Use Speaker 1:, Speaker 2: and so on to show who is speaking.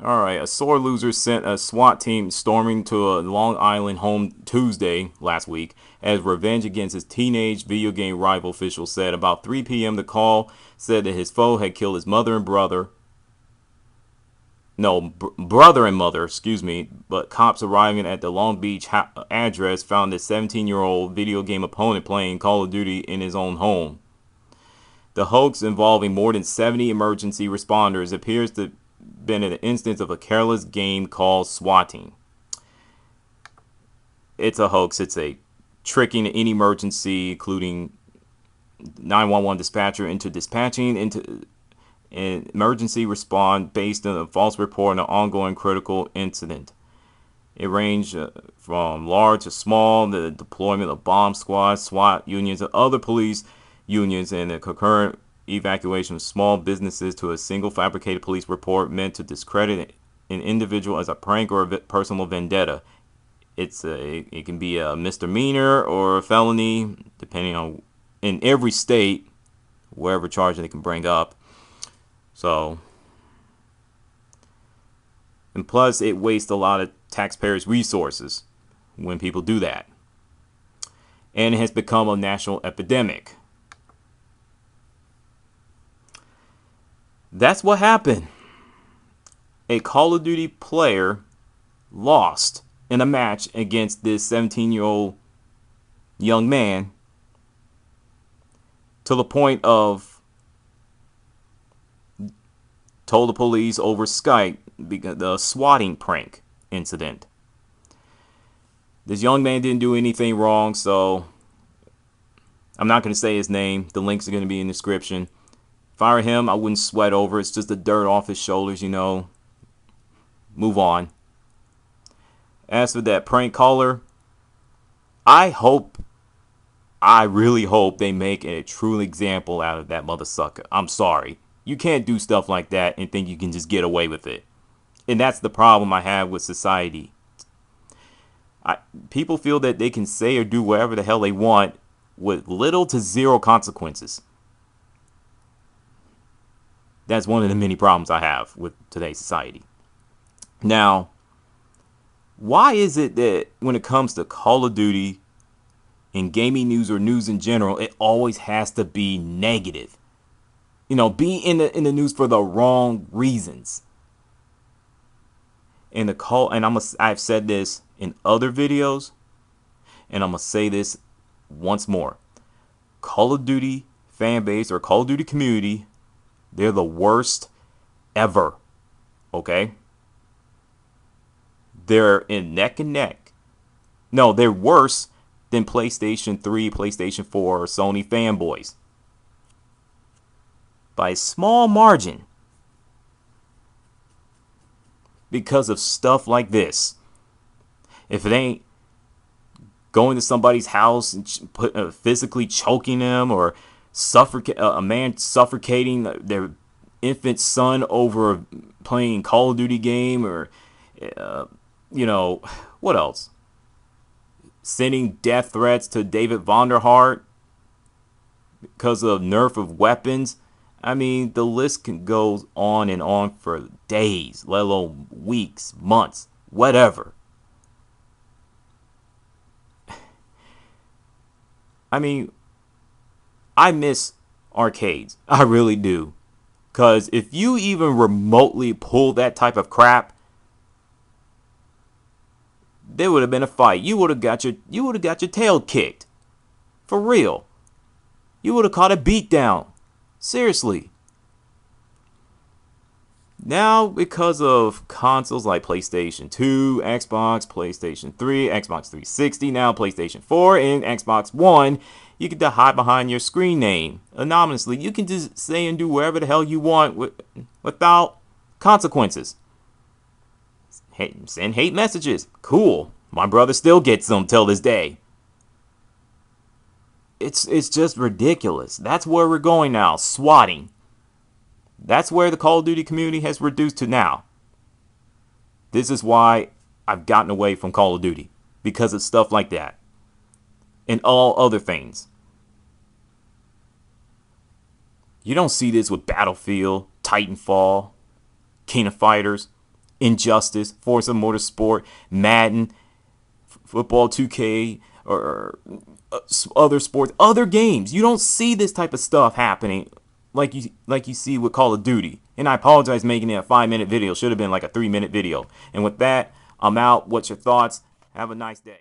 Speaker 1: All right, a sore loser sent a SWAT team storming to a Long Island home Tuesday last week as revenge against his teenage video game rival, officials said. About 3 p.m., the call said that his foe had killed his mother and brother. No, brother and mother, excuse me. But cops arriving at the Long Beach address found a 17-year-old video game opponent playing Call of Duty in his own home. The hoax, involving more than 70 emergency responders, appears to have been an instance of a careless game called swatting. It's a hoax. It's a tricking any emergency, including 911 dispatcher, into dispatching into an emergency response based on a false report on an ongoing critical incident. It ranged from large to small, the deployment of bomb squads, SWAT unions, and other police unions, and the concurrent evacuation of small businesses to a single fabricated police report meant to discredit an individual as a prank or a personal vendetta. It can be a misdemeanor or a felony, depending on in every state, wherever charge they can bring up. So, and plus, it wastes a lot of taxpayers' resources when people do that, and it has become a national epidemic. That's what happened. A Call of Duty player lost in a match against this 17-year-old young man to the point of told the police over Skype because the swatting prank incident. This young man didn't do anything wrong, so I'm not going to say his name. The links are going to be in the description. Fire him, I wouldn't sweat over. It's just the dirt off his shoulders, you know. Move on. As for that prank caller, I really hope they make a true example out of that mother sucker. I'm sorry. You can't do stuff like that and think you can just get away with it. And that's the problem I have with society. People feel that they can say or do whatever the hell they want with little to zero consequences. That's one of the many problems I have with today's society. Now, why is it that when it comes to Call of Duty and gaming news or news in general, it always has to be negative? You know, be in the news for the wrong reasons. And I've said this in other videos, and I'm gonna say this once more. Call of Duty fan base or Call of Duty community, they're the worst ever. Okay? They're in neck and neck. No, they're worse than PlayStation 3, PlayStation 4, or Sony fanboys. By a small margin. Because of stuff like this. If it ain't going to somebody's house and physically choking them, or a man suffocating their infant son over playing Call of Duty game, or what else? Sending death threats to David Vonderhart because of nerf of weapons. I mean, the list can go on and on for days, let alone weeks, months, whatever. I mean, I miss arcades. I really do. Because if you even remotely pull that type of crap, there would have been a fight. You would have got your tail kicked. For real. You would have caught a beat down. Seriously. Now, because of consoles like PlayStation 2, Xbox, PlayStation 3, Xbox 360, now PlayStation 4, and Xbox One, you get to hide behind your screen name anonymously. You can just say and do whatever the hell you want without consequences. Send hate messages. Cool. My brother still gets them till this day. It's just ridiculous. That's where we're going now. Swatting. That's where the Call of Duty community has reduced to now. This is why I've gotten away from Call of Duty. Because of stuff like that. And all other things. You don't see this with Battlefield, Titanfall, King of Fighters. Injustice, Forza Motorsport, Madden, Football 2K, or other sports, other games. You don't see this type of stuff happening like you see with Call of Duty. And I apologize making it a 5-minute video. Should have been like a 3-minute video. And with that, I'm out. What's your thoughts? Have a nice day.